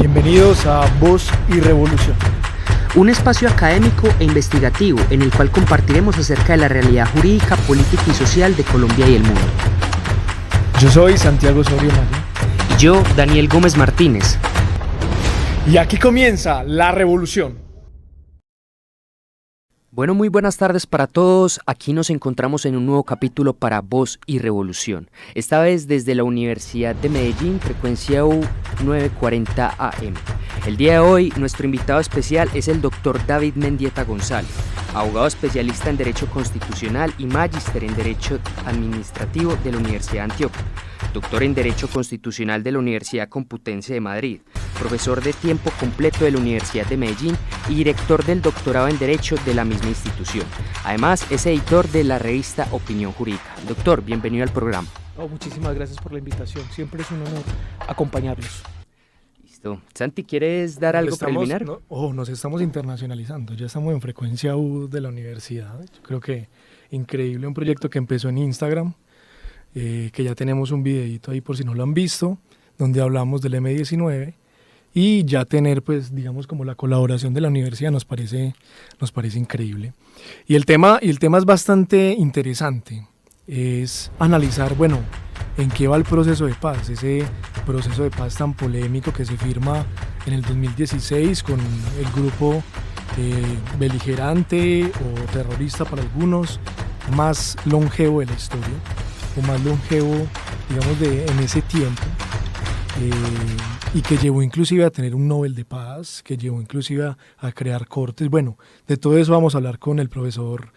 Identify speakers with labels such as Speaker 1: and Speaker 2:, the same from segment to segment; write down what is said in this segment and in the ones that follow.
Speaker 1: Bienvenidos a Voz y Revolución.
Speaker 2: Un espacio académico e investigativo en el cual compartiremos acerca de la realidad jurídica, política y social de Colombia y el mundo.
Speaker 1: Yo soy Santiago Osorio Mayo.
Speaker 2: Y yo, Daniel Gómez Martínez.
Speaker 1: Y aquí comienza la revolución.
Speaker 2: Bueno, muy buenas tardes para todos. Aquí nos encontramos en un nuevo capítulo para Voz y Revolución. Esta vez desde la Universidad de Medellín, frecuencia U 940 AM. El día de hoy, nuestro invitado especial es el doctor David Mendieta González, abogado especialista en Derecho Constitucional y magíster en Derecho Administrativo de la Universidad de Antioquia, doctor en Derecho Constitucional de la Universidad Complutense de Madrid, profesor de tiempo completo de la Universidad de Medellín y director del doctorado en Derecho de la misma institución. Además, es editor de la revista Opinión Jurídica. Doctor, bienvenido al programa.
Speaker 3: Muchísimas gracias por la invitación. Siempre es un honor acompañarlos.
Speaker 2: Listo. Santi, ¿quieres dar algo preliminar?
Speaker 1: Nos estamos internacionalizando. Ya estamos en frecuencia U de la universidad. Yo creo que increíble, un proyecto que empezó en Instagram, que ya tenemos un videito ahí por si no lo han visto, donde hablamos del M19. Y ya tener, pues, digamos, como la colaboración de la universidad nos parece increíble. Y el tema es bastante interesante. Es analizar, bueno, en qué va el proceso de paz, ese proceso de paz tan polémico que se firma en el 2016 con el grupo beligerante o terrorista para algunos, más longevo de la historia, o más longevo, digamos, en ese tiempo. Y que llevó inclusive a tener un Nobel de Paz, que llevó inclusive a crear cortes. Bueno, de todo eso vamos a hablar con el profesor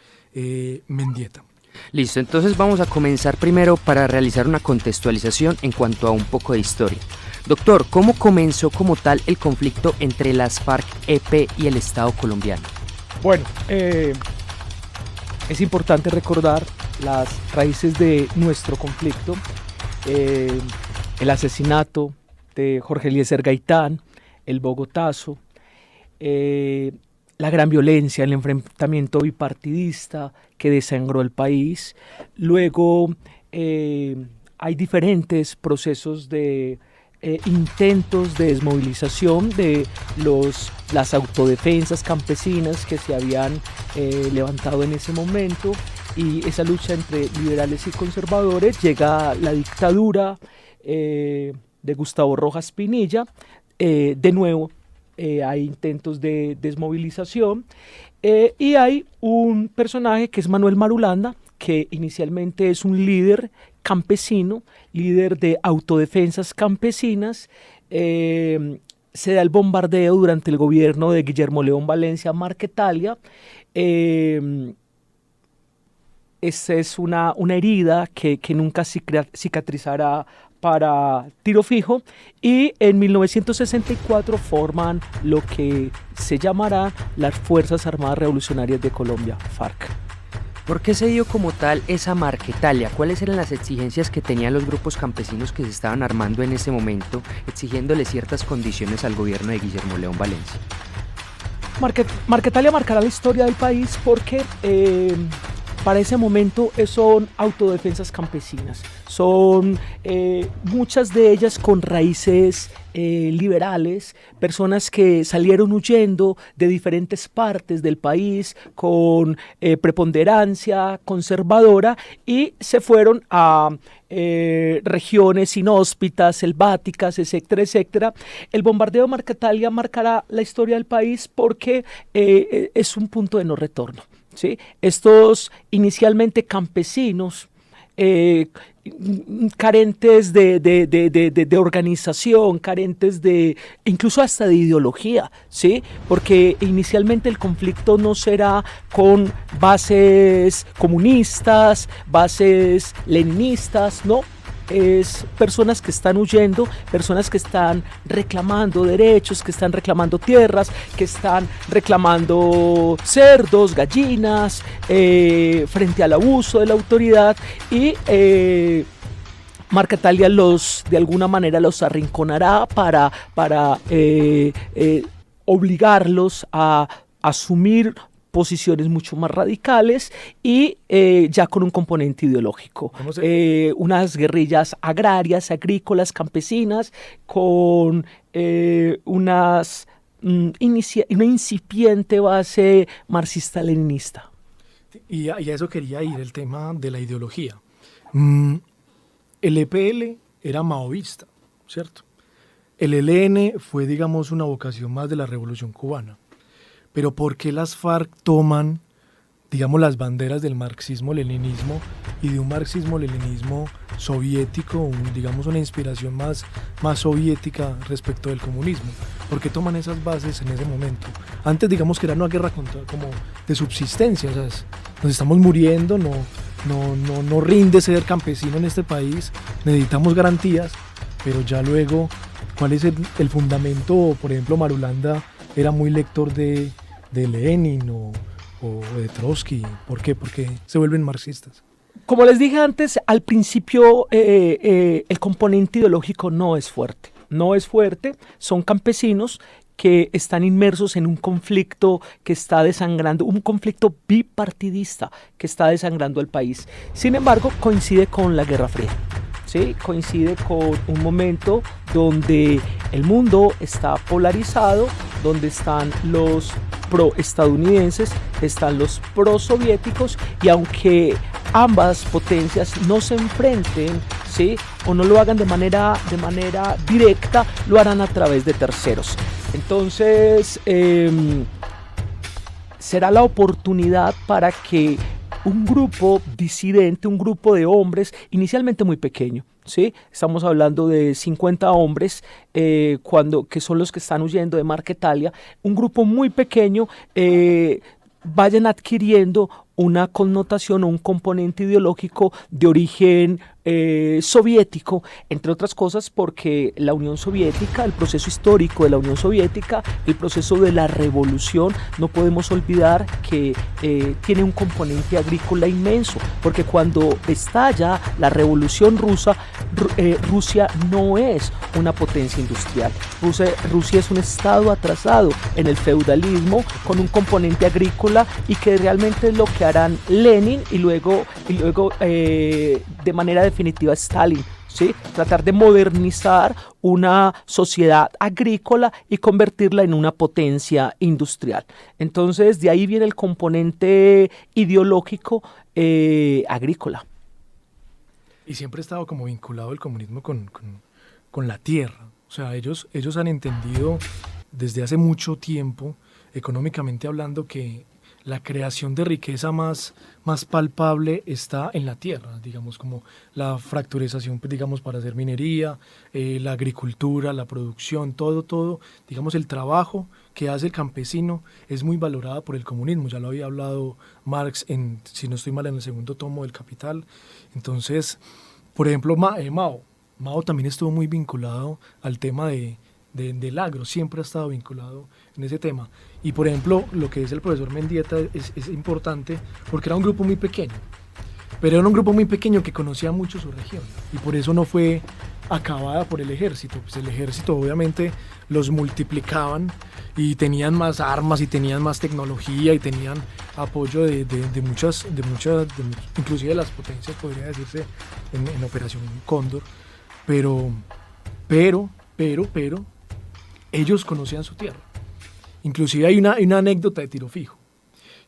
Speaker 1: Mendieta.
Speaker 2: Listo, entonces vamos a comenzar primero para realizar una contextualización en cuanto a un poco de historia. Doctor, ¿cómo comenzó como tal el conflicto entre las FARC-EP y el Estado colombiano?
Speaker 3: Bueno, es importante recordar las raíces de nuestro conflicto. El asesinato de Jorge Eliezer Gaitán, el Bogotazo, la gran violencia, el enfrentamiento bipartidista que desangró el país. Luego hay diferentes procesos de intentos de desmovilización de las autodefensas campesinas que se habían levantado en ese momento, y esa lucha entre liberales y conservadores. Llega la dictadura de Gustavo Rojas Pinilla. De nuevo hay intentos de desmovilización, y hay un personaje que es Manuel Marulanda, que inicialmente es un líder campesino, líder de autodefensas campesinas. Se da el bombardeo durante el gobierno de Guillermo León Valencia Marquetalia. Esa es una herida que nunca cicatrizará para tiro fijo, y en 1964 forman lo que se llamará las Fuerzas Armadas Revolucionarias de Colombia, FARC.
Speaker 2: ¿Por qué se dio como tal esa Marquetalia? ¿Cuáles eran las exigencias que tenían los grupos campesinos que se estaban armando en ese momento, exigiéndole ciertas condiciones al gobierno de Guillermo León Valencia?
Speaker 3: Marquetalia marcará la historia del país porque para ese momento son autodefensas campesinas. Son muchas de ellas con raíces liberales, personas que salieron huyendo de diferentes partes del país con preponderancia conservadora y se fueron a regiones inhóspitas, selváticas, etcétera, etcétera. El bombardeo de Marquetalia marcará la historia del país porque es un punto de no retorno, ¿sí? Estos inicialmente campesinos, carentes de organización, carentes incluso hasta de ideología, ¿sí? Porque inicialmente el conflicto no será con bases comunistas, bases leninistas, no. Es personas que están huyendo, personas que están reclamando derechos, que están reclamando tierras, que están reclamando cerdos, gallinas, frente al abuso de la autoridad, y Marquetalia de alguna manera los arrinconará para obligarlos a asumir posiciones mucho más radicales y ya con un componente ideológico. Unas guerrillas agrarias, agrícolas, campesinas, con una incipiente base marxista-leninista.
Speaker 1: Y a eso quería ir, el tema de la ideología. El EPL era maoísta, ¿cierto? El ELN fue, digamos, una vocación más de la Revolución Cubana. Pero ¿por qué las FARC toman, digamos, las banderas del marxismo-leninismo y de un marxismo-leninismo soviético, digamos, una inspiración más soviética respecto del comunismo? ¿Por qué toman esas bases en ese momento? Antes, digamos, que era una guerra como de subsistencia, o sea, nos estamos muriendo, no rinde ser campesino en este país, necesitamos garantías, pero ya luego, ¿cuál es el fundamento? Por ejemplo, Marulanda era muy lector de Lenin o de Trotsky. ¿Por qué? Porque se vuelven marxistas.
Speaker 3: Como les dije antes, al principio el componente ideológico no es fuerte. No es fuerte, son campesinos que están inmersos en un conflicto que está desangrando, un conflicto bipartidista que está desangrando el país. Sin embargo, coincide con la Guerra Fría. ¿Sí? Coincide con un momento donde el mundo está polarizado, donde están los pro-estadounidenses, están los pro-soviéticos, y aunque ambas potencias no se enfrenten, ¿sí?, o no lo hagan de manera directa, lo harán a través de terceros. Entonces, será la oportunidad para que un grupo disidente, un grupo de hombres, inicialmente muy pequeño, ¿sí? Estamos hablando de 50 hombres, que son los que están huyendo de Marquetalia, un grupo muy pequeño, vayan adquiriendo una connotación o un componente ideológico de origen soviético, entre otras cosas porque la Unión Soviética, el proceso histórico de la Unión Soviética, el proceso de la revolución, no podemos olvidar que tiene un componente agrícola inmenso, porque cuando estalla la revolución rusa, Rusia no es una potencia industrial. Rusia es un estado atrasado en el feudalismo con un componente agrícola, y que realmente es lo que harán Lenin y luego de manera definitiva Stalin, ¿sí? Tratar de modernizar una sociedad agrícola y convertirla en una potencia industrial. Entonces, de ahí viene el componente ideológico agrícola.
Speaker 1: Y siempre ha estado como vinculado el comunismo con la tierra. O sea, ellos han entendido desde hace mucho tiempo, económicamente hablando, que la creación de riqueza más palpable está en la tierra, digamos, como la fracturización, digamos, para hacer minería, la agricultura, la producción, todo, digamos, el trabajo que hace el campesino es muy valorado por el comunismo. Ya lo había hablado Marx, si no estoy mal, en el segundo tomo del Capital. Entonces, por ejemplo, Mao también estuvo muy vinculado al tema del agro, siempre ha estado vinculado en ese tema. Y por ejemplo, lo que dice el profesor Mendieta es importante porque era un grupo muy pequeño, pero era un grupo muy pequeño que conocía mucho su región, y por eso no fue acabada por el ejército. Pues el ejército obviamente los multiplicaban y tenían más armas y tenían más tecnología y tenían apoyo de muchas, inclusive de las potencias, podría decirse, en Operación Cóndor, pero ellos conocían su tierra. Inclusive hay una anécdota de Tiro Fijo,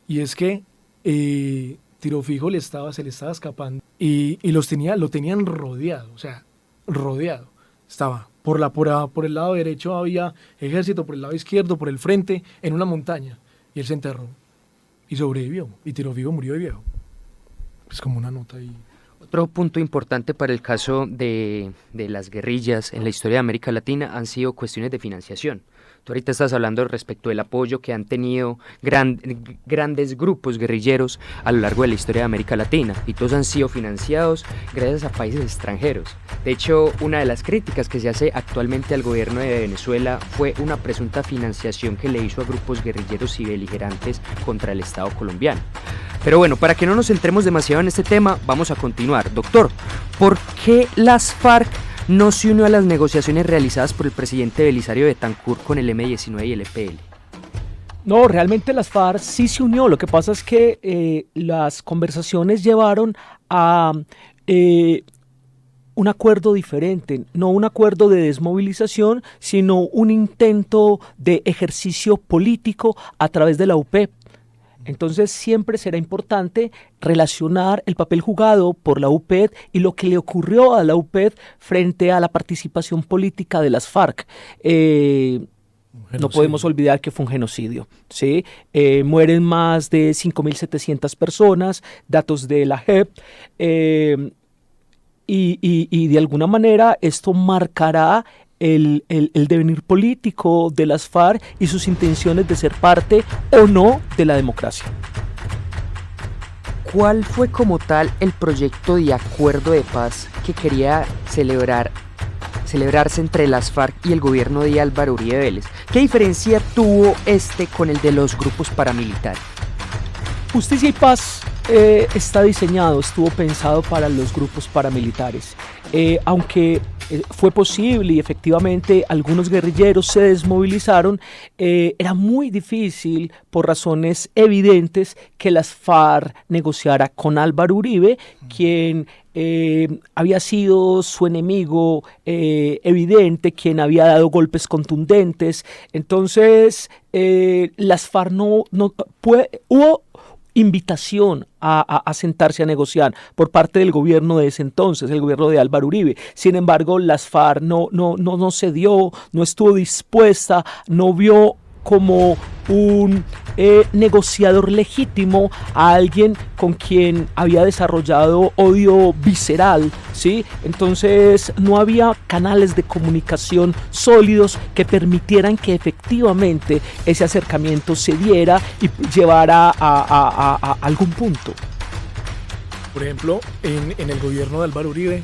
Speaker 1: y es que Tiro Fijo se le estaba escapando y lo tenían rodeado, o sea, rodeado. Estaba por el lado derecho había ejército, por el lado izquierdo, por el frente, en una montaña, y él se enterró y sobrevivió, y Tiro Fijo murió de viejo. Es como una nota ahí.
Speaker 2: Otro punto importante para el caso de las guerrillas en la historia de América Latina han sido cuestiones de financiación. Tú ahorita estás hablando respecto del apoyo que han tenido grandes grupos guerrilleros a lo largo de la historia de América Latina, y todos han sido financiados gracias a países extranjeros. De hecho, una de las críticas que se hace actualmente al gobierno de Venezuela fue una presunta financiación que le hizo a grupos guerrilleros y beligerantes contra el Estado colombiano. Pero bueno, para que no nos centremos demasiado en este tema, vamos a continuar. Doctor, ¿por qué las FARC no se unió a las negociaciones realizadas por el presidente Belisario Betancur con el M-19 y el EPL?
Speaker 3: No, realmente las FARC sí se unió. Lo que pasa es que las conversaciones llevaron a un acuerdo diferente, no un acuerdo de desmovilización, sino un intento de ejercicio político a través de la UPEP. Entonces siempre será importante relacionar el papel jugado por la UPED y lo que le ocurrió a la UPED frente a la participación política de las FARC. No podemos olvidar que fue un genocidio, ¿sí? Mueren más de 5.700 personas, datos de la JEP, y de alguna manera esto marcará el devenir político de las FARC y sus intenciones de ser parte o no de la democracia.
Speaker 2: ¿Cuál fue como tal el proyecto de acuerdo de paz que quería celebrarse entre las FARC y el gobierno de Álvaro Uribe Vélez? ¿Qué diferencia tuvo este con el de los grupos paramilitares?
Speaker 3: Justicia y Paz está diseñado, estuvo pensado para los grupos paramilitares. Aunque fue posible y efectivamente algunos guerrilleros se desmovilizaron, era muy difícil por razones evidentes que las FARC negociara con Álvaro Uribe, quien había sido su enemigo evidente, quien había dado golpes contundentes. Entonces las FARC hubo invitación a sentarse a negociar por parte del gobierno de ese entonces, el gobierno de Álvaro Uribe. Sin embargo, las FARC no cedió, no estuvo dispuesta, no vio como un negociador legítimo a alguien con quien había desarrollado odio visceral, ¿sí? Entonces no había canales de comunicación sólidos que permitieran que efectivamente ese acercamiento se diera y llevara a algún punto.
Speaker 1: Por ejemplo, en el gobierno de Álvaro Uribe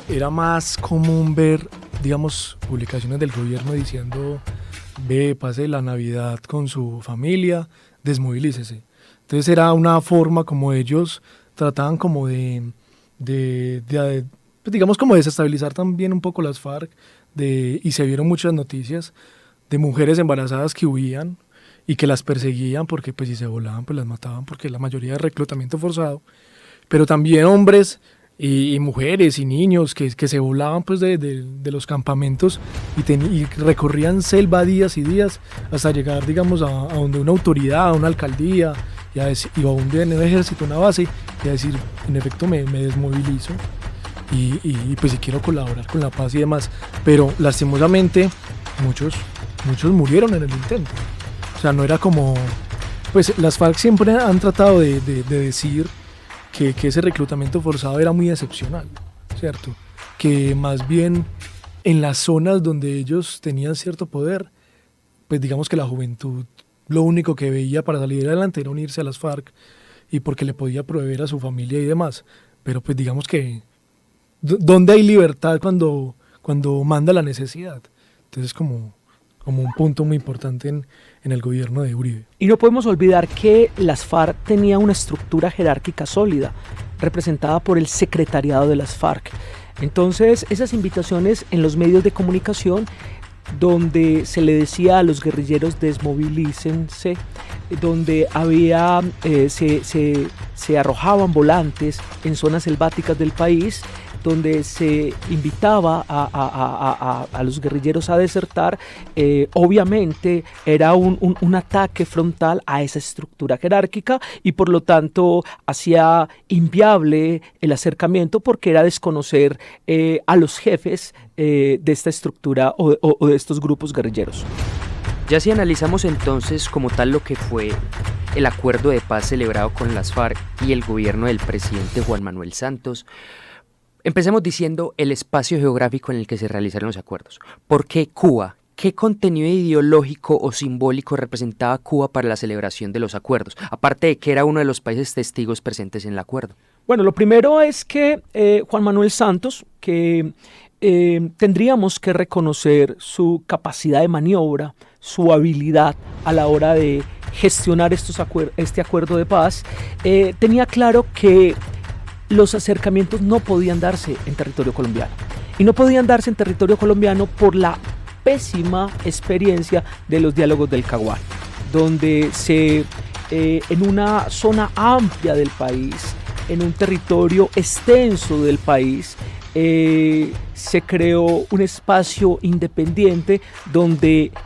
Speaker 1: era más común ver, digamos, publicaciones del gobierno diciendo: ve, pase la Navidad con su familia, desmovilícese. Entonces era una forma como ellos trataban como pues digamos como desestabilizar también un poco las FARC, y se vieron muchas noticias de mujeres embarazadas que huían y que las perseguían porque pues si se volaban pues las mataban, porque la mayoría de reclutamiento forzado, pero también hombres y mujeres y niños que se volaban pues de los campamentos y recorrían selva días y días hasta llegar, digamos, a donde una autoridad, a una alcaldía y a un ejército, una base, y a decir: en efecto me desmovilizo y pues si quiero colaborar con la paz y demás. Pero lastimosamente muchos murieron en el intento. O sea, no era como, pues las FARC siempre han tratado de decir que ese reclutamiento forzado era muy excepcional, ¿cierto? Que más bien en las zonas donde ellos tenían cierto poder, pues digamos que la juventud lo único que veía para salir adelante era unirse a las FARC y porque le podía proveer a su familia y demás. Pero pues digamos que ¿dónde hay libertad cuando manda la necesidad? Entonces como un punto muy importante en el gobierno de Uribe.
Speaker 3: Y no podemos olvidar que las FARC tenía una estructura jerárquica sólida, representada por el secretariado de las FARC. Entonces, esas invitaciones en los medios de comunicación, donde se le decía a los guerrilleros desmovilícense, donde había se arrojaban volantes en zonas selváticas del país, donde se invitaba a los guerrilleros a desertar, obviamente era un ataque frontal a esa estructura jerárquica y por lo tanto hacía inviable el acercamiento porque era desconocer a los jefes de esta estructura o de estos grupos guerrilleros.
Speaker 2: Ya si analizamos entonces como tal lo que fue el acuerdo de paz celebrado con las FARC y el gobierno del presidente Juan Manuel Santos, empecemos diciendo el espacio geográfico en el que se realizaron los acuerdos. ¿Por qué Cuba? ¿Qué contenido ideológico o simbólico representaba Cuba para la celebración de los acuerdos? Aparte de que era uno de los países testigos presentes en el acuerdo.
Speaker 3: Bueno, lo primero es que Juan Manuel Santos, que tendríamos que reconocer su capacidad de maniobra, su habilidad a la hora de gestionar este acuerdo de paz, tenía claro que los acercamientos no podían darse en territorio colombiano. Y no podían darse en territorio colombiano por la pésima experiencia de los diálogos del Caguán. donde en una zona amplia del país, en un territorio extenso del país, se creó un espacio independiente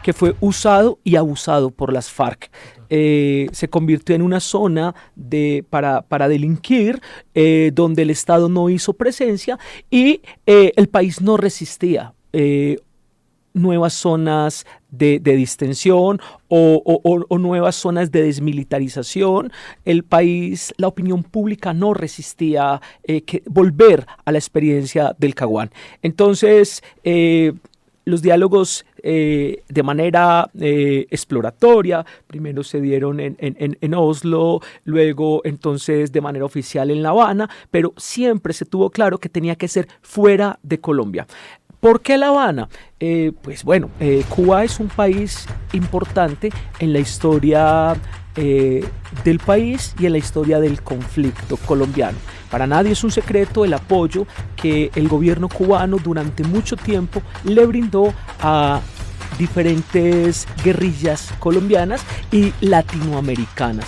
Speaker 3: que fue usado y abusado por las FARC. Se convirtió en una zona para delinquir, donde el Estado no hizo presencia y el país no resistía nuevas zonas de distensión o nuevas zonas de desmilitarización. El país, la opinión pública no resistía volver a la experiencia del Caguán. Entonces, los diálogos de manera exploratoria, primero se dieron en Oslo, luego entonces de manera oficial en La Habana, pero siempre se tuvo claro que tenía que ser fuera de Colombia. ¿Por qué La Habana? Pues bueno, Cuba es un país importante en la historia del país y en la historia del conflicto colombiano. Para nadie es un secreto el apoyo que el gobierno cubano durante mucho tiempo le brindó a diferentes guerrillas colombianas y latinoamericanas.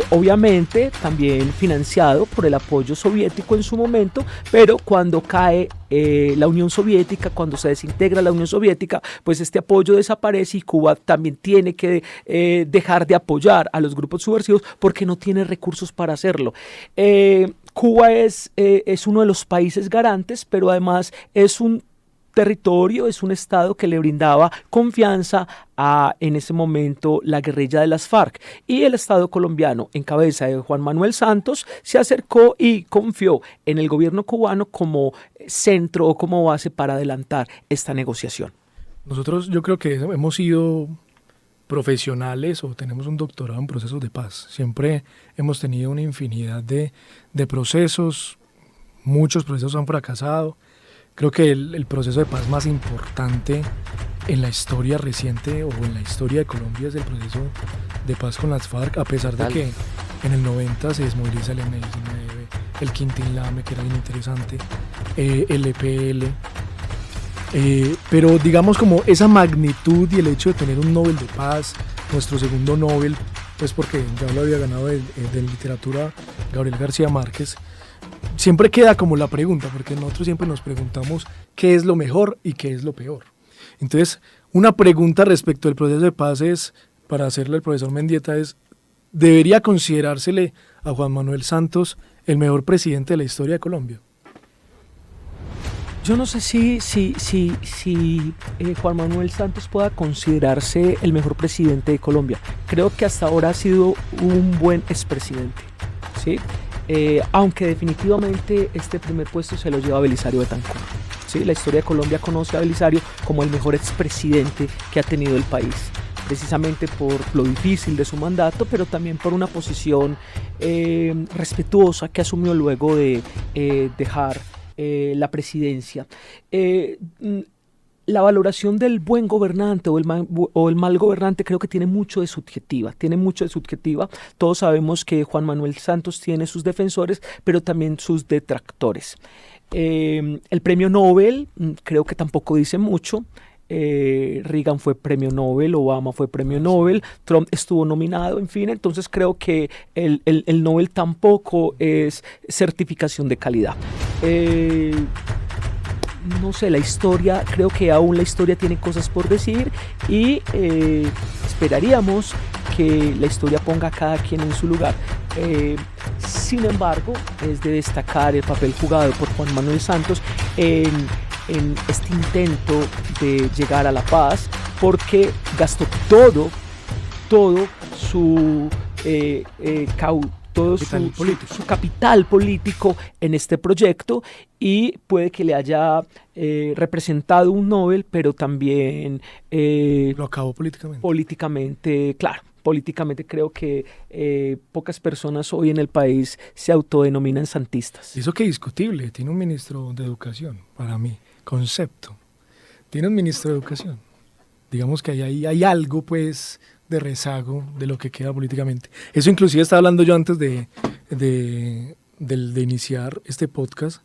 Speaker 3: Obviamente también financiado por el apoyo soviético en su momento, pero cuando cae la Unión Soviética, cuando se desintegra la Unión Soviética, pues este apoyo desaparece y Cuba también tiene que dejar de apoyar a los grupos subversivos porque no tiene recursos para hacerlo. Cuba es uno de los países garantes, pero además es un territorio, es un estado que le brindaba confianza a, en ese momento, la guerrilla de las FARC, y el Estado colombiano, en cabeza de Juan Manuel Santos, se acercó y confió en el gobierno cubano como centro o como base para adelantar esta negociación.
Speaker 1: Nosotros, yo creo que hemos sido profesionales o tenemos un doctorado en procesos de paz. Siempre hemos tenido una infinidad de procesos, muchos procesos han fracasado. Creo que el proceso de paz más importante en la historia reciente o en la historia de Colombia es el proceso de paz con las FARC, a pesar de que en el 90 se desmoviliza el M-19, el Quintín-Lame, que era bien interesante, el EPL. Pero digamos como esa magnitud y el hecho de tener un Nobel de Paz, nuestro segundo Nobel, pues porque ya lo había ganado de literatura Gabriel García Márquez, siempre queda como la pregunta, porque nosotros siempre nos preguntamos qué es lo mejor y qué es lo peor. Entonces, una pregunta respecto al proceso de paz es, para hacerle al profesor Mendieta, es, ¿debería considerársele a Juan Manuel Santos el mejor presidente de la historia de Colombia?
Speaker 3: Yo no sé si Juan Manuel Santos pueda considerarse el mejor presidente de Colombia. Creo que hasta ahora ha sido un buen expresidente, ¿sí? Aunque definitivamente este primer puesto se lo lleva Belisario Betancur. ¿Sí? La historia de Colombia conoce a Belisario como el mejor expresidente que ha tenido el país, precisamente por lo difícil de su mandato, pero también por una posición respetuosa que asumió luego de dejar la presidencia. La valoración del buen gobernante o el mal gobernante creo que tiene mucho de subjetiva, Todos sabemos que Juan Manuel Santos tiene sus defensores, pero también sus detractores. El premio Nobel creo que tampoco dice mucho. Reagan fue premio Nobel, Obama fue premio Nobel, Trump estuvo nominado, en fin, entonces creo que el Nobel tampoco es certificación de calidad. No sé, la historia, creo que aún la historia tiene cosas por decir y esperaríamos que la historia ponga a cada quien en su lugar. Sin embargo, es de destacar el papel jugado por Juan Manuel Santos en este intento de llegar a la paz, porque gastó todo su su capital político en este proyecto, y puede que le haya representado un Nobel, pero también
Speaker 1: lo acabó políticamente.
Speaker 3: Políticamente creo que pocas personas hoy en el país se autodenominan santistas.
Speaker 1: Eso que es discutible, tiene un ministro de educación, para mí, concepto. Tiene un ministro de educación. Digamos que hay algo, pues, de rezago de lo que queda políticamente. Eso inclusive estaba hablando yo antes de iniciar este podcast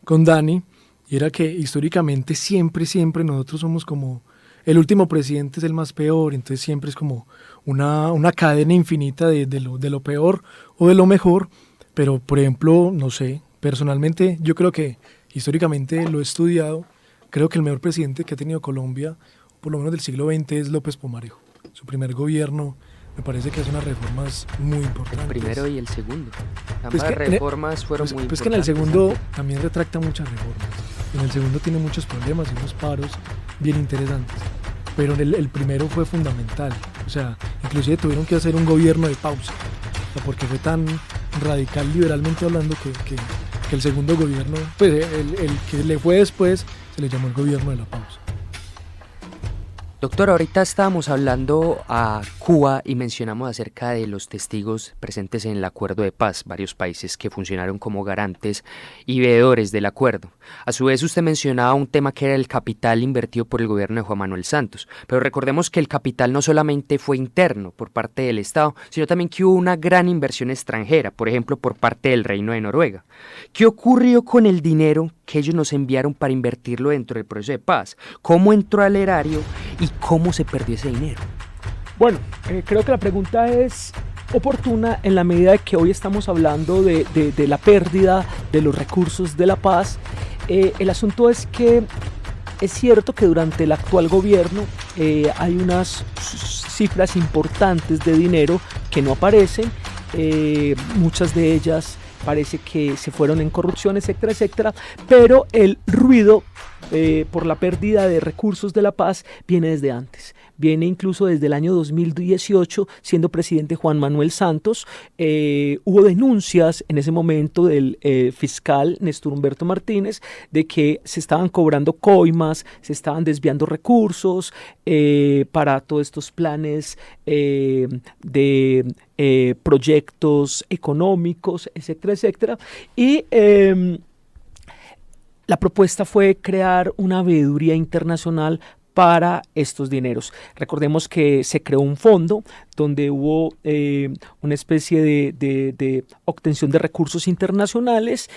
Speaker 1: con Dani, y era que históricamente siempre nosotros somos como el último presidente es el más peor, entonces siempre es como una cadena infinita de lo peor o de lo mejor, pero por ejemplo, no sé, personalmente yo creo que históricamente lo he estudiado, creo que el mejor presidente que ha tenido Colombia, por lo menos del siglo XX, es López Pomarejo. Su primer gobierno me parece que hace unas reformas muy importantes.
Speaker 2: El primero y el segundo.
Speaker 1: Pues
Speaker 2: Ambas reformas fueron muy
Speaker 1: pues
Speaker 2: importantes.
Speaker 1: que en el segundo también retracta muchas reformas. En el segundo tiene muchos problemas y unos paros bien interesantes. Pero el primero fue fundamental. O sea, inclusive tuvieron que hacer un gobierno de pausa. O sea, porque fue tan radical liberalmente hablando que el segundo gobierno, pues el que le fue después, se le llamó el gobierno de la pausa.
Speaker 2: Doctor, ahorita estábamos hablando a Cuba y mencionamos acerca de los testigos presentes en el acuerdo de paz, varios países que funcionaron como garantes y veedores del acuerdo. A su vez, usted mencionaba un tema que era el capital invertido por el gobierno de Juan Manuel Santos, pero recordemos que el capital no solamente fue interno por parte del Estado, sino también que hubo una gran inversión extranjera, por ejemplo, por parte del Reino de Noruega. ¿Qué ocurrió con el dinero que ellos nos enviaron para invertirlo dentro del proceso de paz? ¿Cómo entró al erario y cómo se perdió ese dinero?
Speaker 3: Bueno, creo que la pregunta es oportuna en la medida de que hoy estamos hablando de la pérdida de los recursos de la paz. El asunto es que es cierto que durante el actual gobierno hay unas cifras importantes de dinero que no aparecen, muchas de ellas parece que se fueron en corrupción, etcétera, etcétera, pero el ruido por la pérdida de recursos de la paz viene desde antes. Viene incluso desde el año 2018, siendo presidente Juan Manuel Santos. Hubo denuncias en ese momento del fiscal Néstor Humberto Martínez de que se estaban cobrando coimas, se estaban desviando recursos para todos estos planes de proyectos económicos, etcétera, etcétera. Y la propuesta fue crear una veeduría internacional para estos dineros. Recordemos que se creó un fondo donde hubo una especie de obtención de recursos internacionales,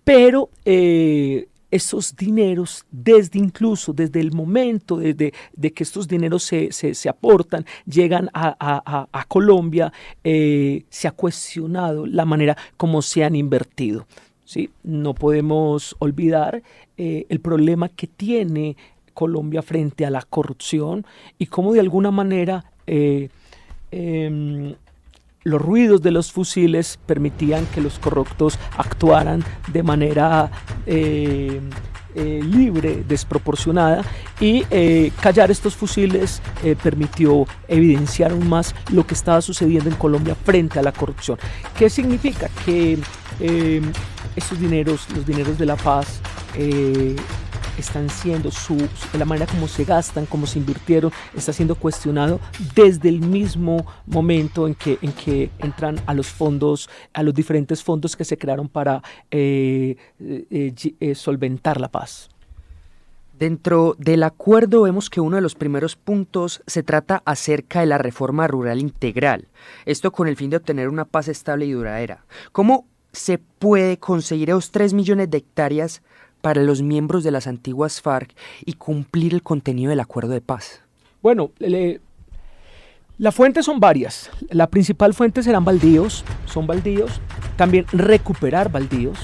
Speaker 3: pero estos dineros, desde el momento de que estos dineros se aportan, llegan a Colombia, se ha cuestionado la manera como se han invertido. ¿Sí? No podemos olvidar el problema que tiene Colombia frente a la corrupción y cómo de alguna manera los ruidos de los fusiles permitían que los corruptos actuaran de manera libre, desproporcionada, y callar estos fusiles permitió evidenciar aún más lo que estaba sucediendo en Colombia frente a la corrupción. ¿Qué significa? Que estos dineros, los dineros de la paz, están siendo la manera como se gastan, como se invirtieron, está siendo cuestionado desde el mismo momento en que entran a los fondos, a los diferentes fondos que se crearon para solventar la paz.
Speaker 2: Dentro del acuerdo vemos que uno de los primeros puntos se trata acerca de la reforma rural integral, esto con el fin de obtener una paz estable y duradera. ¿Cómo se puede conseguir esos 3 millones de hectáreas para los miembros de las antiguas FARC y cumplir el contenido del acuerdo de paz?
Speaker 3: Bueno, las fuentes son varias. La principal fuente serán baldíos, son baldíos. También recuperar baldíos,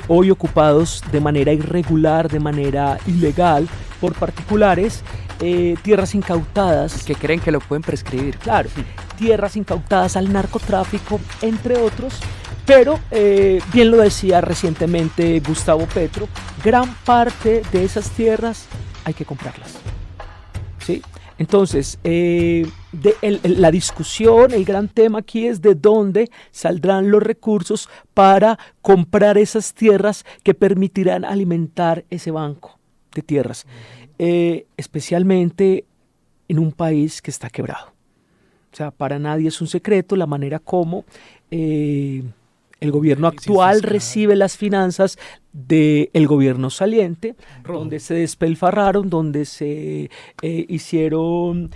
Speaker 3: hoy ocupados de manera irregular, de manera ilegal por particulares, tierras incautadas.
Speaker 2: Que creen que lo pueden prescribir.
Speaker 3: Claro, tierras incautadas al narcotráfico, entre otros. Pero, bien lo decía recientemente Gustavo Petro, gran parte de esas tierras hay que comprarlas. ¿Sí? Entonces, la discusión, el gran tema aquí es de dónde saldrán los recursos para comprar esas tierras que permitirán alimentar ese banco de tierras, especialmente en un país que está quebrado. O sea, para nadie es un secreto la manera como el gobierno actual recibe las finanzas del gobierno saliente, donde se despilfarraron, donde se hicieron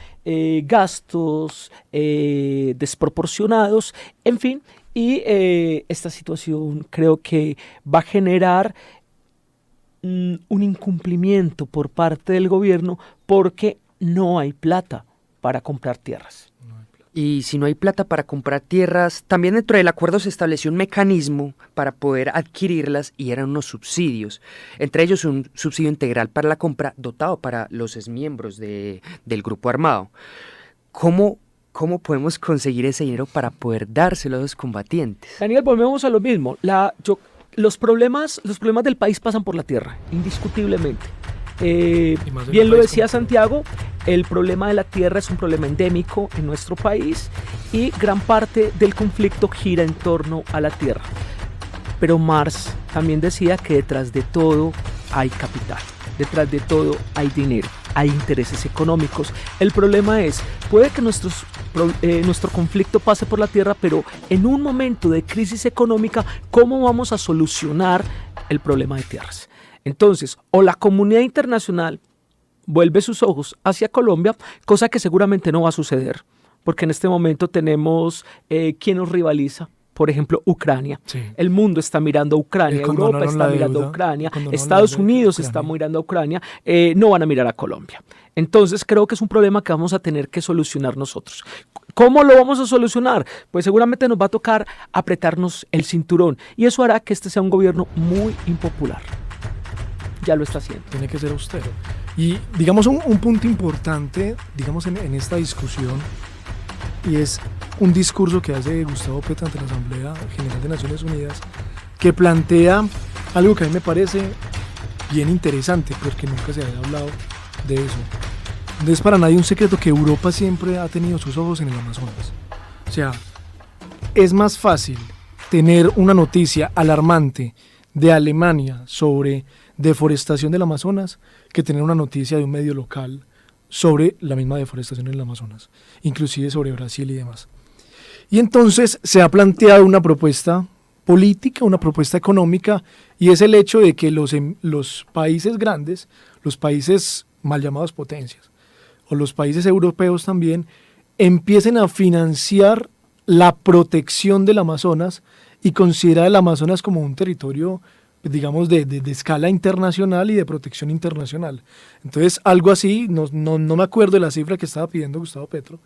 Speaker 3: gastos desproporcionados, en fin, y esta situación creo que va a generar un incumplimiento por parte del gobierno porque no hay plata para comprar tierras.
Speaker 2: Y si no hay plata para comprar tierras, también dentro del acuerdo se estableció un mecanismo para poder adquirirlas y eran unos subsidios, entre ellos un subsidio integral para la compra dotado para los exmiembros del grupo armado. ¿Cómo podemos conseguir ese dinero para poder dárselo a los combatientes?
Speaker 3: Daniel, volvemos a lo mismo. Los problemas del país pasan por la tierra, indiscutiblemente. Bien lo decía Santiago, el problema de la tierra es un problema endémico en nuestro país y gran parte del conflicto gira en torno a la tierra. Pero Marx también decía que detrás de todo hay capital, detrás de todo hay dinero, hay intereses económicos. El problema es, puede que nuestro conflicto pase por la tierra, pero en un momento de crisis económica, ¿cómo vamos a solucionar el problema de tierras? Entonces, o la comunidad internacional vuelve sus ojos hacia Colombia, cosa que seguramente no va a suceder, porque en este momento tenemos quien nos rivaliza, por ejemplo, Ucrania. Sí. El mundo está mirando a Ucrania, Europa está mirando a Ucrania, Estados Unidos está mirando a Ucrania, no van a mirar a Colombia. Entonces, creo que es un problema que vamos a tener que solucionar nosotros. ¿Cómo lo vamos a solucionar? Pues seguramente nos va a tocar apretarnos el cinturón y eso hará que este sea un gobierno muy impopular. Ya lo está haciendo.
Speaker 1: Tiene que ser austero. Y digamos un punto importante, digamos en esta discusión, y es un discurso que hace Gustavo Petro ante la Asamblea General de Naciones Unidas, que plantea algo que a mí me parece bien interesante, porque nunca se había hablado de eso. No es para nadie un secreto que Europa siempre ha tenido sus ojos en el Amazonas. O sea, es más fácil tener una noticia alarmante de Alemania sobre deforestación del Amazonas que tener una noticia de un medio local sobre la misma deforestación en el Amazonas, inclusive sobre Brasil y demás. Y entonces se ha planteado una propuesta política, una propuesta económica, y es el hecho de que los países grandes, los países mal llamados potencias, o los países europeos también, empiecen a financiar la protección del Amazonas y considerar el Amazonas como un territorio, digamos, de escala internacional y de protección internacional. Entonces, algo así, no me acuerdo de la cifra que estaba pidiendo Gustavo Petro,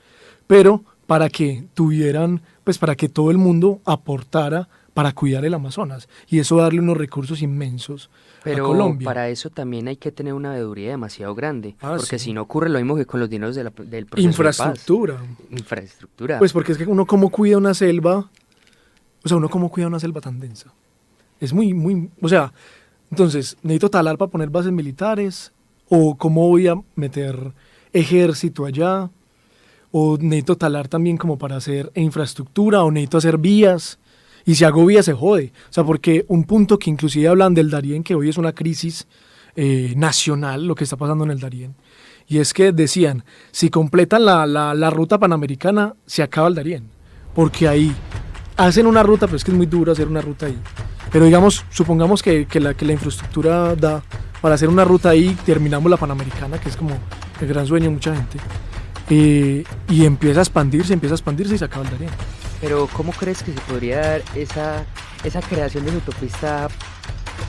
Speaker 1: pero para que tuvieran, pues para que todo el mundo aportara para cuidar el Amazonas y eso darle unos recursos inmensos a Colombia.
Speaker 2: Pero para eso también hay que tener una veeduría demasiado grande, porque si no ocurre lo mismo que con los dineros del proceso
Speaker 1: Infraestructura.
Speaker 2: de paz. Infraestructura.
Speaker 1: Pues porque es que uno cómo cuida una selva, o sea, uno cómo cuida una selva tan densa. Es muy, o sea, entonces, ¿necesito talar para poner bases militares? ¿O cómo voy a meter ejército allá? ¿O necesito talar también como para hacer infraestructura? ¿O necesito hacer vías? Y si hago vías se jode. O sea, porque un punto que inclusive hablan del Darién, que hoy es una crisis nacional, lo que está pasando en el Darién, y es que decían, si completan la ruta panamericana, se acaba el Darién. Porque ahí hacen una ruta, pero es que es muy duro hacer una ruta ahí. Pero digamos, supongamos que la infraestructura da para hacer una ruta ahí, terminamos la Panamericana, que es como el gran sueño de mucha gente, y empieza a expandirse y se acaba el Darién.
Speaker 2: Pero ¿cómo crees que se podría dar esa creación de autopista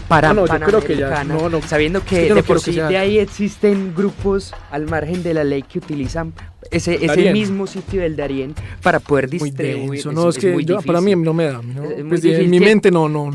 Speaker 2: panamericana,
Speaker 1: yo creo que ya,
Speaker 2: sabiendo que de por sí de ahí existen grupos al margen de la ley que utilizan ese mismo sitio del Darién para poder distribuir?
Speaker 1: Para mí no me da, pues en mi mente no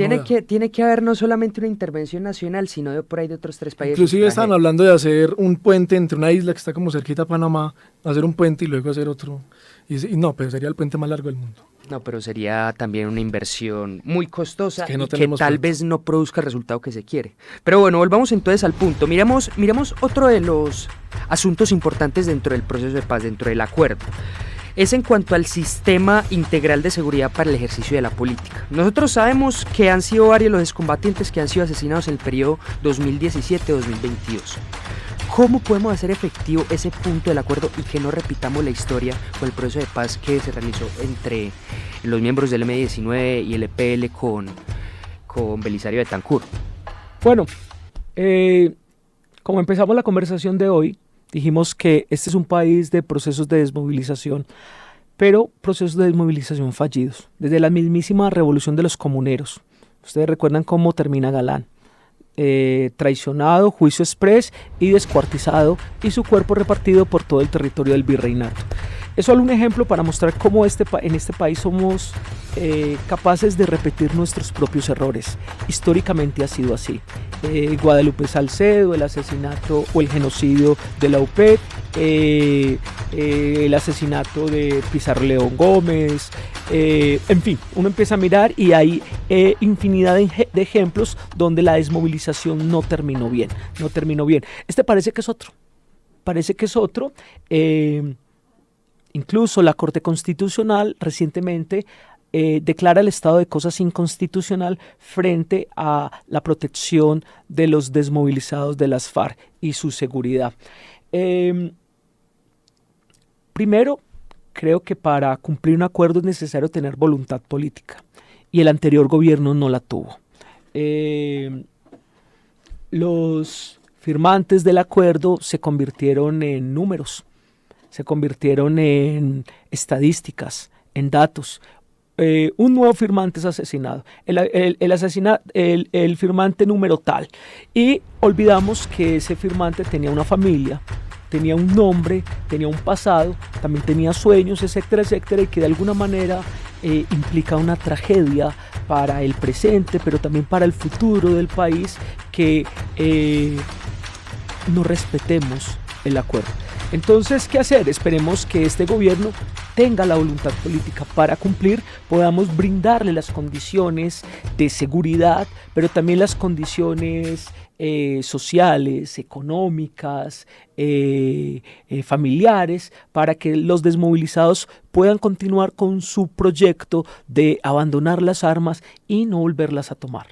Speaker 2: tiene que haber no solamente una intervención nacional, sino de por ahí de otros 3 países.
Speaker 1: Inclusive estaban hablando de hacer un puente entre una isla que está como cerquita a Panamá, hacer un puente y luego hacer otro, y no, pero sería el puente más largo del mundo.
Speaker 2: No, pero sería también una inversión muy costosa
Speaker 1: que, no
Speaker 2: y que tal vez no produzca el resultado que se quiere. Pero bueno, volvamos entonces al punto. Miremos otro de los asuntos importantes dentro del proceso de paz, dentro del acuerdo. Es en cuanto al sistema integral de seguridad para el ejercicio de la política. Nosotros sabemos que han sido varios los excombatientes que han sido asesinados en el periodo 2017-2022. ¿Cómo podemos hacer efectivo ese punto del acuerdo y que no repitamos la historia con el proceso de paz que se realizó entre los miembros del M-19 y el EPL con Belisario Betancur?
Speaker 3: Bueno, como empezamos la conversación de hoy, dijimos que este es un país de procesos de desmovilización, pero procesos de desmovilización fallidos. Desde la mismísima revolución de los comuneros. Ustedes recuerdan cómo termina Galán. traicionado, juicio exprés y descuartizado, y su cuerpo repartido por todo el territorio del virreinato. Es solo un ejemplo para mostrar cómo en este país somos capaces de repetir nuestros propios errores. Históricamente ha sido así. Guadalupe Salcedo, el asesinato o el genocidio de la UPET, el asesinato de Pizarro León Gómez, en fin, uno empieza a mirar y hay infinidad de ejemplos donde la desmovilización no terminó bien. Este parece que es otro. Incluso la Corte Constitucional recientemente declara el estado de cosas inconstitucional frente a la protección de los desmovilizados de las FARC y su seguridad. Primero, creo que para cumplir un acuerdo es necesario tener voluntad política, y el anterior gobierno no la tuvo. Los firmantes del acuerdo se convirtieron en números, se convirtieron en estadísticas, en datos. Un nuevo firmante es asesinado, el firmante número tal, y olvidamos que ese firmante tenía una familia, tenía un nombre, tenía un pasado, también tenía sueños, etcétera, etcétera, y que de alguna manera implica una tragedia para el presente, pero también para el futuro del país, que no respetemos el acuerdo. Entonces, ¿qué hacer? Esperemos que este gobierno tenga la voluntad política para cumplir, podamos brindarle las condiciones de seguridad, pero también las condiciones sociales, económicas, familiares, para que los desmovilizados puedan continuar con su proyecto de abandonar las armas y no volverlas a tomar.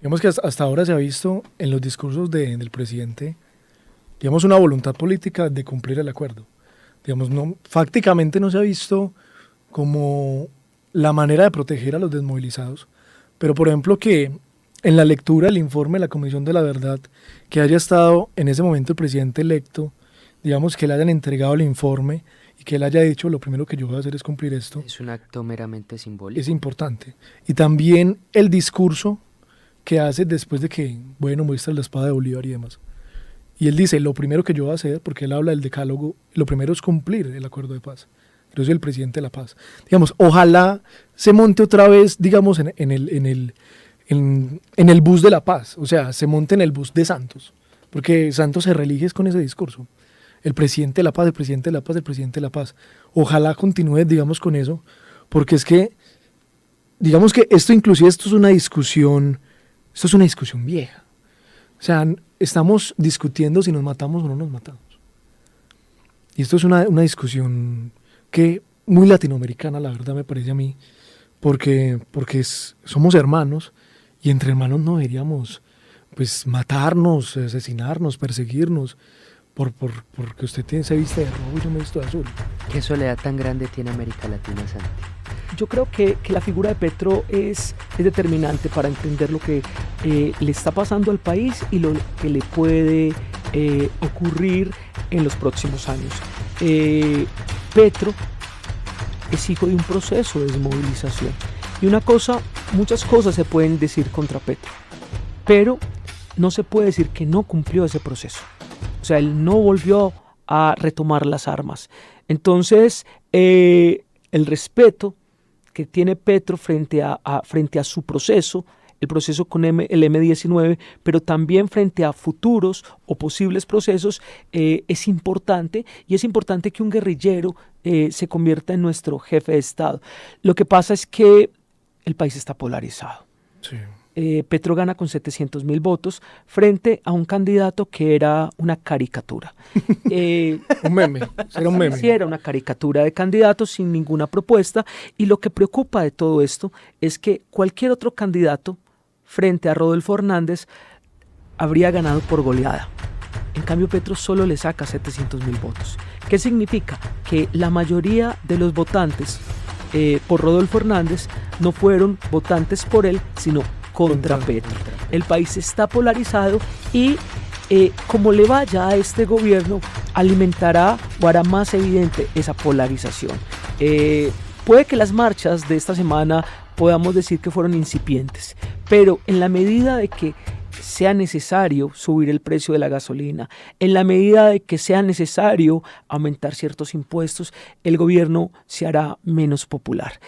Speaker 1: Digamos que hasta ahora se ha visto en los discursos del presidente, digamos, una voluntad política de cumplir el acuerdo. Digamos, fácticamente no se ha visto como la manera de proteger a los desmovilizados, pero por ejemplo que en la lectura del informe de la Comisión de la Verdad, que haya estado en ese momento el presidente electo, digamos, que le hayan entregado el informe y que él haya dicho: lo primero que yo voy a hacer es cumplir esto.
Speaker 2: Es un acto meramente simbólico. Es
Speaker 1: importante. Y también el discurso que hace después de que, bueno, muestra la espada de Bolívar y demás. Y él dice: lo primero que yo voy a hacer, porque él habla del decálogo, lo primero es cumplir el acuerdo de paz. Yo soy el presidente de la paz. Digamos, ojalá se monte otra vez, digamos, en el bus de la paz. O sea, se monte en el bus de Santos. Porque Santos se reelige con ese discurso. El presidente de la paz, el presidente de la paz, el presidente de la paz. Ojalá continúe, digamos, con eso. Porque es que, digamos que esto es una discusión vieja. O sea, estamos discutiendo si nos matamos o no nos matamos. Y esto es una discusión que muy latinoamericana, la verdad, me parece a mí, porque somos hermanos, y entre hermanos no deberíamos pues matarnos, asesinarnos, perseguirnos, porque usted se viste de rojo y yo me visto de azul.
Speaker 2: ¿Qué soledad tan grande tiene América Latina, Santi?
Speaker 3: Yo creo que la figura de Petro es determinante para entender lo que le está pasando al país y lo que le puede ocurrir en los próximos años. Petro es hijo de un proceso de desmovilización. Y muchas cosas se pueden decir contra Petro, pero no se puede decir que no cumplió ese proceso. O sea, él no volvió a retomar las armas. Entonces, el respeto que tiene Petro frente a su proceso, el proceso con el M-19, pero también frente a futuros o posibles procesos, es importante, y es importante que un guerrillero se convierta en nuestro jefe de Estado. Lo que pasa es que el país está polarizado.
Speaker 1: Sí.
Speaker 3: Petro gana con 700,000 votos frente a un candidato que era una caricatura.
Speaker 1: Un meme, era un meme.
Speaker 3: Sí, era una caricatura de candidato sin ninguna propuesta, y lo que preocupa de todo esto es que cualquier otro candidato frente a Rodolfo Hernández habría ganado por goleada. En cambio, Petro solo le saca 700,000 votos. ¿Qué significa? Que la mayoría de los votantes por Rodolfo Hernández no fueron votantes por él, sino contra Petro. El país está polarizado y como le vaya a este gobierno, alimentará o hará más evidente esa polarización. Puede que las marchas de esta semana podamos decir que fueron incipientes, pero en la medida de que sea necesario subir el precio de la gasolina, en la medida de que sea necesario aumentar ciertos impuestos, el gobierno se hará menos popular.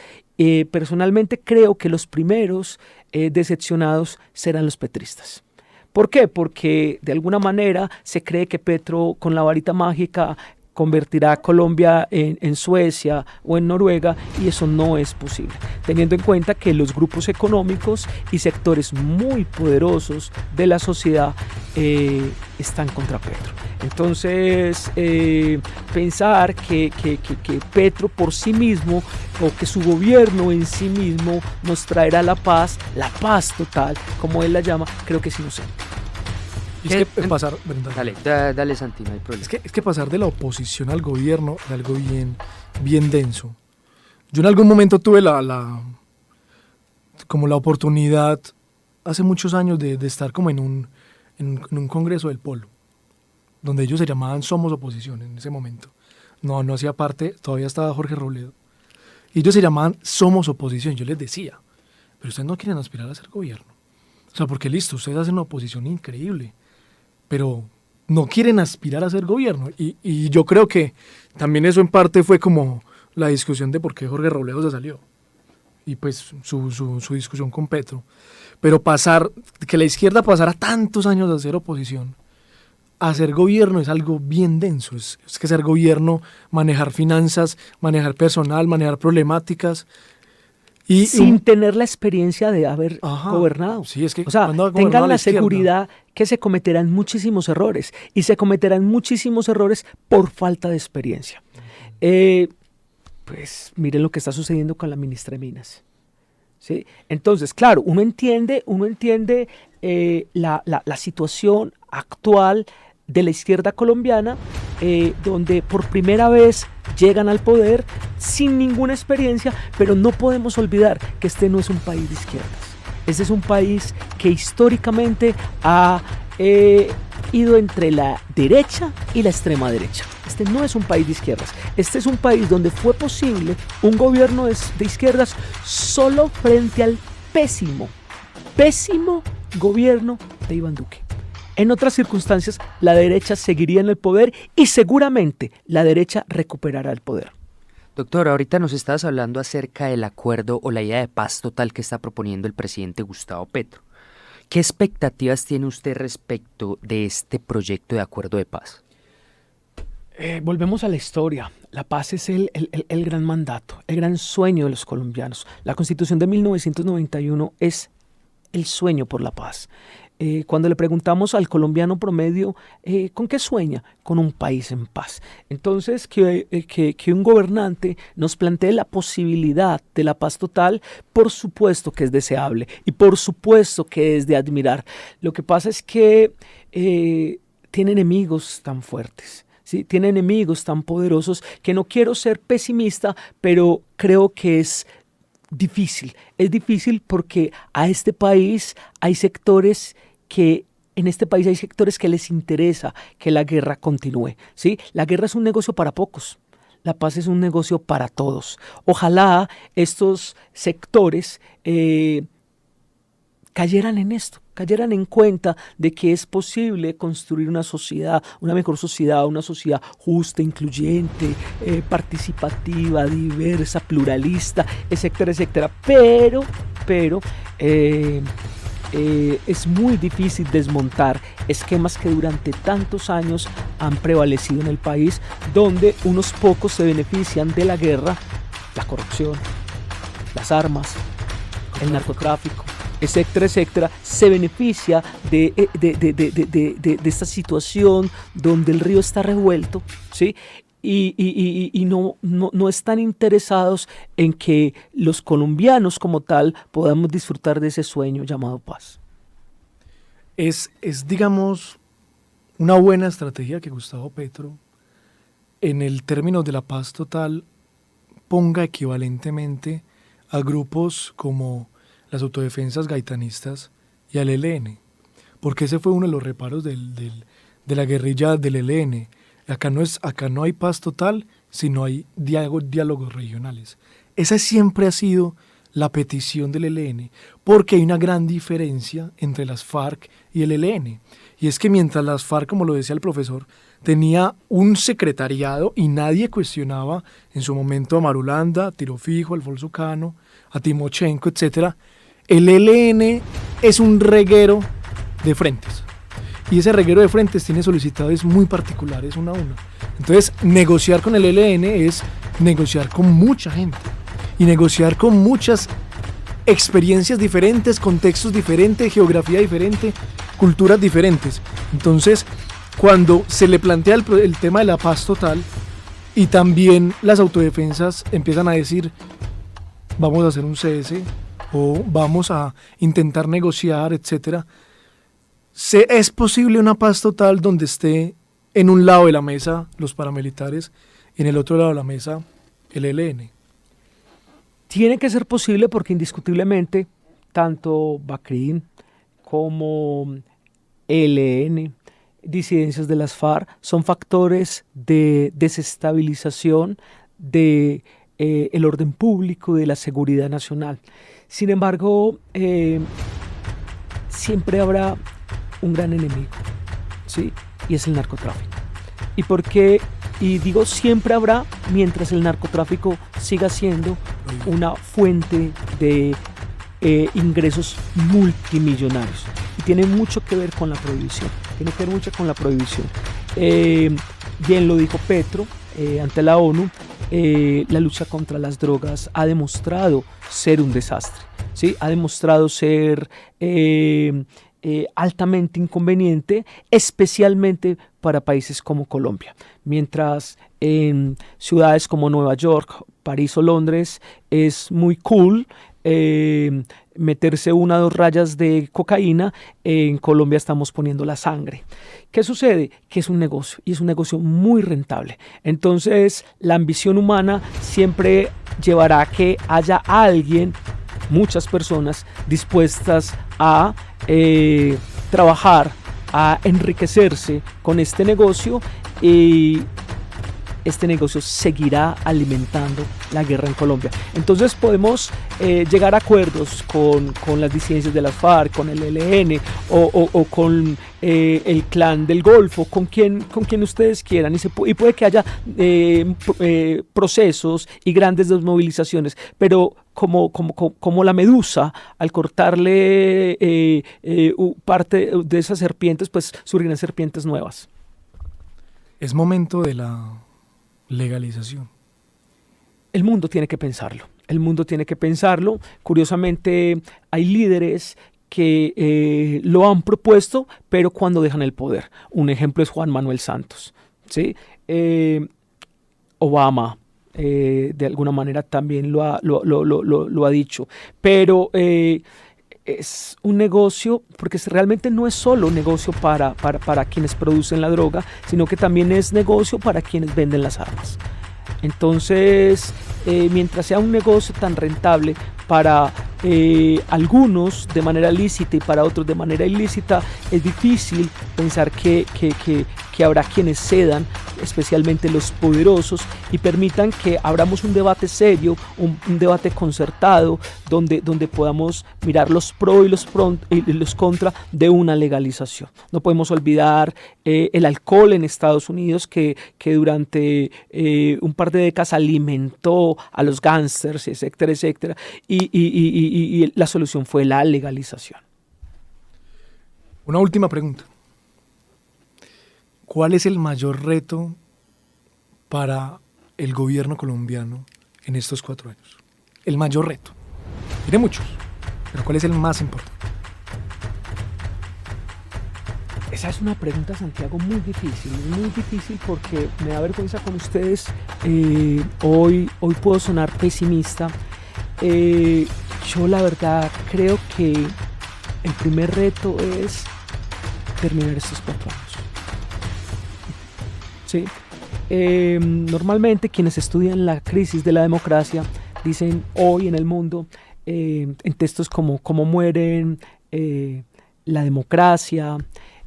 Speaker 3: Personalmente creo que los primeros decepcionados serán los petristas. ¿Por qué? Porque de alguna manera se cree que Petro con la varita mágica convertirá a Colombia en Suecia o en Noruega, y eso no es posible, teniendo en cuenta que los grupos económicos y sectores muy poderosos de la sociedad están contra Petro. Entonces, pensar que Petro por sí mismo o que su gobierno en sí mismo nos traerá la paz total, como él la llama, creo que es inocente.
Speaker 1: Es que pasar,
Speaker 2: Dale Santi, no hay problema.
Speaker 1: es que pasar de la oposición al gobierno es algo bien denso. Yo en algún momento tuve como la oportunidad hace muchos años de estar como en un congreso del Polo, donde ellos se llamaban Somos Oposición en ese momento. No hacía parte, todavía estaba Jorge Robledo. Y ellos se llamaban Somos Oposición. Yo les decía, pero ustedes no quieren aspirar a ser gobierno. O sea, porque listo, ustedes hacen una oposición increíble, pero no quieren aspirar a ser gobierno. Y yo creo que también eso en parte fue como la discusión de por qué Jorge Robledo se salió. Y pues su discusión con Petro. Pero que la izquierda pasara tantos años de hacer oposición a hacer gobierno es algo bien denso. Es que ser gobierno, manejar finanzas, manejar personal, manejar problemáticas. Y
Speaker 3: sin tener la experiencia de haber gobernado.
Speaker 1: Sí, es que
Speaker 3: o sea, tengan la seguridad que se cometerán muchísimos errores, y se cometerán muchísimos errores por falta de experiencia. Pues miren lo que está sucediendo con la ministra de Minas. ¿Sí? Entonces, claro, uno entiende la situación actual de la izquierda colombiana, donde por primera vez llegan al poder sin ninguna experiencia, pero no podemos olvidar que este no es un país de izquierdas. Este es un país que históricamente ha ido entre la derecha y la extrema derecha. Este no es un país de izquierdas. Este es un país donde fue posible un gobierno de izquierdas solo frente al pésimo gobierno de Iván Duque. En otras circunstancias, la derecha seguiría en el poder y seguramente la derecha recuperará el poder.
Speaker 2: Doctor, ahorita nos estabas hablando acerca del acuerdo o la idea de paz total que está proponiendo el presidente Gustavo Petro. ¿Qué expectativas tiene usted respecto de este proyecto de acuerdo de paz?
Speaker 3: Volvemos a la historia. La paz es el gran mandato, el gran sueño de los colombianos. La Constitución de 1991 es el sueño por la paz. Cuando le preguntamos al colombiano promedio, ¿con qué sueña? Con un país en paz. Entonces, que un gobernante nos plantee la posibilidad de la paz total, por supuesto que es deseable y por supuesto que es de admirar. Lo que pasa es que tiene enemigos tan fuertes. ¿Sí? Tiene enemigos tan poderosos que no quiero ser pesimista, pero creo que es difícil. Es difícil porque a este país hay sectores que les interesa que la guerra continúe. ¿Sí? La guerra es un negocio para pocos. La paz es un negocio para todos. Ojalá estos sectores cayeran en esto, cayeran en cuenta de que es posible construir una sociedad, una mejor sociedad, una sociedad justa, incluyente, participativa, diversa, pluralista, etcétera, etcétera. Pero es muy difícil desmontar esquemas que durante tantos años han prevalecido en el país, donde unos pocos se benefician de la guerra, la corrupción, las armas, el narcotráfico, etcétera, etcétera, se beneficia de esta situación donde el río está revuelto, ¿sí? Y no están interesados en que los colombianos como tal podamos disfrutar de ese sueño llamado paz.
Speaker 1: Es digamos, una buena estrategia que Gustavo Petro, en el término de la paz total, ponga equivalentemente a grupos como las autodefensas gaitanistas y al ELN, porque ese fue uno de los reparos de la guerrilla del ELN. Acá no hay paz total si no hay diálogos regionales. Esa siempre ha sido la petición del ELN, porque hay una gran diferencia entre las FARC y el ELN. Y es que mientras las FARC, como lo decía el profesor, tenía un secretariado y nadie cuestionaba en su momento a Marulanda, a Tiro Fijo, a Alfonso Cano, a Timochenko, etc., el ELN es un reguero de frentes. Y ese reguero de frentes tiene solicitudes muy particulares una a una. Entonces, negociar con el ELN es negociar con mucha gente y negociar con muchas experiencias diferentes, contextos diferentes, geografía diferente, culturas diferentes. Entonces, cuando se le plantea el tema de la paz total y también las autodefensas empiezan a decir vamos a hacer un cese o vamos a intentar negociar, etcétera, ¿es posible una paz total donde esté en un lado de la mesa los paramilitares y en el otro lado de la mesa el ELN?
Speaker 3: Tiene que ser posible porque indiscutiblemente tanto Bacrín como ELN, disidencias de las FARC, son factores de desestabilización de el orden público, de la seguridad nacional. Sin embargo, siempre habrá un gran enemigo, ¿sí? Y es el narcotráfico. Y digo siempre habrá mientras el narcotráfico siga siendo una fuente de ingresos multimillonarios. Y tiene mucho que ver con la prohibición. Bien lo dijo Petro ante la ONU, la lucha contra las drogas ha demostrado ser un desastre, ¿sí? Ha demostrado ser altamente inconveniente, especialmente para países como Colombia. Mientras en ciudades como Nueva York, París o Londres es muy cool meterse 1 o 2 rayas de cocaína, en Colombia estamos poniendo la sangre. ¿Qué sucede? Que es un negocio y es un negocio muy rentable. Entonces la ambición humana siempre llevará a que haya alguien, muchas personas dispuestas a trabajar, a enriquecerse con este negocio, y este negocio seguirá alimentando la guerra en Colombia. Entonces podemos llegar a acuerdos con las disidencias de las FARC, con el ELN o con el Clan del Golfo, con quien ustedes quieran, y puede que haya procesos y grandes desmovilizaciones, pero como la medusa, al cortarle parte de esas serpientes, pues surgirán serpientes nuevas.
Speaker 1: Es momento de la legalización.
Speaker 3: El mundo tiene que pensarlo. Curiosamente, hay líderes que lo han propuesto, pero cuando dejan el poder. Un ejemplo es Juan Manuel Santos, ¿sí? Obama, de alguna manera también lo ha dicho. Pero es un negocio, porque realmente no es solo un negocio para quienes producen la droga, sino que también es negocio para quienes venden las armas. Entonces, mientras sea un negocio tan rentable para algunos de manera lícita y para otros de manera ilícita, es difícil pensar que habrá quienes cedan, especialmente los poderosos, y permitan que abramos un debate serio, un debate concertado, donde podamos mirar los pros y los contra de una legalización. No podemos olvidar el alcohol en Estados Unidos, que durante un par de décadas alimentó a los gángsters, etcétera, etcétera, y la solución fue la legalización.
Speaker 1: Una última pregunta. ¿Cuál es el mayor reto para el gobierno colombiano en estos 4 años? El mayor reto. Tiene muchos, pero ¿cuál es el más importante?
Speaker 3: Esa es una pregunta, Santiago, muy difícil porque me da vergüenza con ustedes. Hoy puedo sonar pesimista. Yo la verdad creo que el primer reto es terminar estos 4 años. ¿Sí? Normalmente quienes estudian la crisis de la democracia dicen hoy en el mundo, en textos como "Cómo mueren la democracia",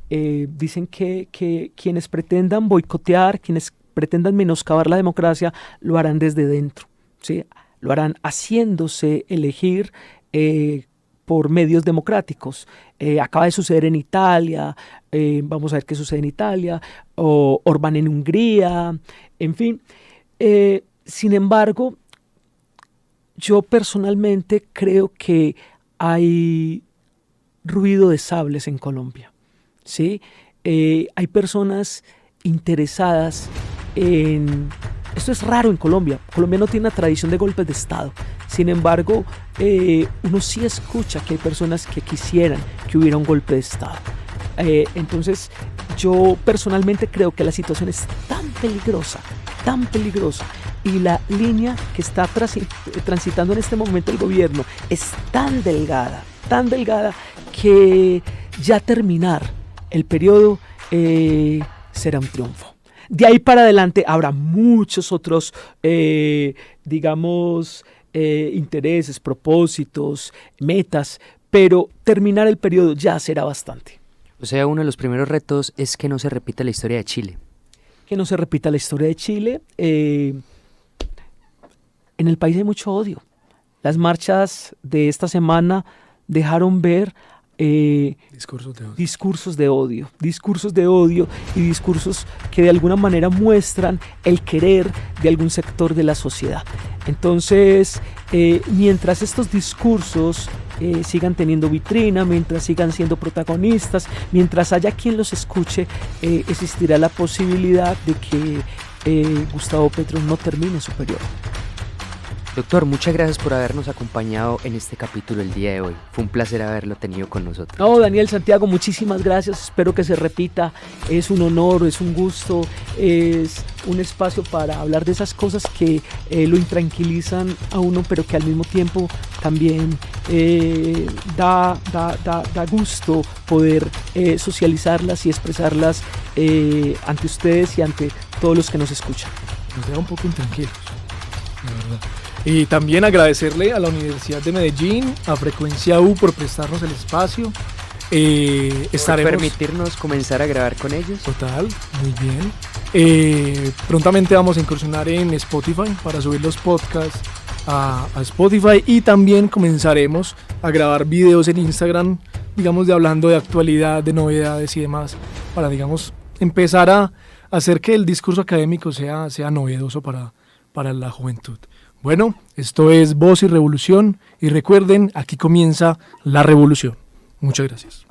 Speaker 3: dicen que quienes pretendan boicotear, quienes pretendan menoscabar la democracia, lo harán desde dentro, ¿sí? lo harán haciéndose elegir por medios democráticos. Acaba de suceder en Italia, vamos a ver qué sucede en Italia, o Orbán en Hungría, en fin. Sin embargo, yo personalmente creo que hay ruido de sables en Colombia, ¿sí? Hay personas interesadas en... Esto es raro en Colombia. Colombia no tiene una tradición de golpes de Estado. Sin embargo, uno sí escucha que hay personas que quisieran que hubiera un golpe de Estado. Entonces, yo personalmente creo que la situación es tan peligrosa, y la línea que está transitando en este momento el gobierno es tan delgada, que ya terminar el periodo será un triunfo. De ahí para adelante habrá muchos otros, intereses, propósitos, metas, pero terminar el periodo ya será bastante.
Speaker 2: O sea, uno de los primeros retos es que no se repita la historia de Chile.
Speaker 3: Que no se repita la historia de Chile. En el país hay mucho odio. Las marchas de esta semana dejaron ver discursos de odio y discursos que de alguna manera muestran el querer de algún sector de la sociedad. Entonces, mientras estos discursos sigan teniendo vitrina, mientras sigan siendo protagonistas, mientras haya quien los escuche, existirá la posibilidad de que Gustavo Petro no termine su periodo.
Speaker 2: Doctor, muchas gracias por habernos acompañado en este capítulo el día de hoy. Fue un placer haberlo tenido con nosotros.
Speaker 3: No, Daniel, Santiago, muchísimas gracias. Espero que se repita. Es un honor, es un gusto, es un espacio para hablar de esas cosas que lo intranquilizan a uno, pero que al mismo tiempo también da gusto poder socializarlas y expresarlas ante ustedes y ante todos los que nos escuchan.
Speaker 1: Nos deja un poco intranquilos, la verdad. Y también agradecerle a la Universidad de Medellín, a Frecuencia U por prestarnos el espacio.
Speaker 2: Por permitirnos comenzar a grabar con ellos.
Speaker 1: Total, muy bien. Prontamente vamos a incursionar en Spotify para subir los podcasts a Spotify, y también comenzaremos a grabar videos en Instagram, digamos, de hablando de actualidad, de novedades y demás, para, digamos, empezar a hacer que el discurso académico sea novedoso para la juventud. Bueno, esto es Voz y Revolución, y recuerden, aquí comienza la revolución. Muchas gracias.